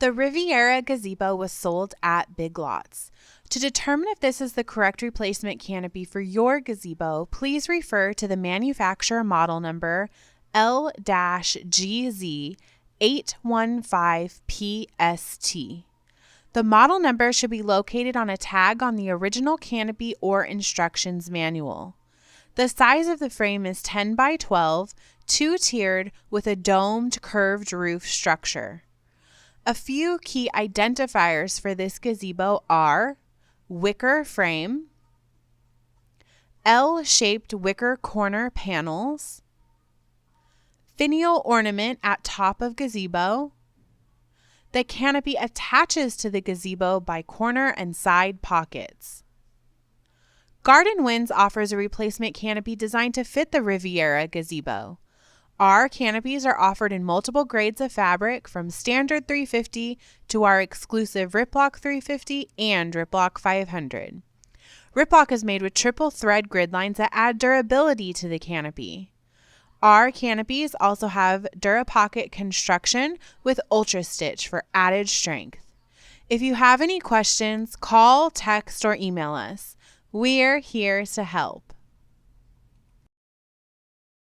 The Riviera Gazebo was sold at Big Lots. To determine if this is the correct replacement canopy for your gazebo, please refer to the manufacturer model number L-GZ815PST. The model number should be located on a tag on the original canopy or instructions manual. The size of the frame is 10 by 12, two-tiered with a domed curved roof structure. A few key identifiers for this gazebo are wicker frame, L-shaped wicker corner panels, finial ornament at top of gazebo. The canopy attaches to the gazebo by corner and side pockets. Garden Winds offers a replacement canopy designed to fit the Riviera Gazebo. Our canopies are offered in multiple grades of fabric, from standard 350 to our exclusive Riplock 350 and Riplock 500. Riplock is made with triple thread grid lines that add durability to the canopy. Our canopies also have DuraPocket construction with Ultra Stitch for added strength. If you have any questions, call, text, or email us. We're here to help.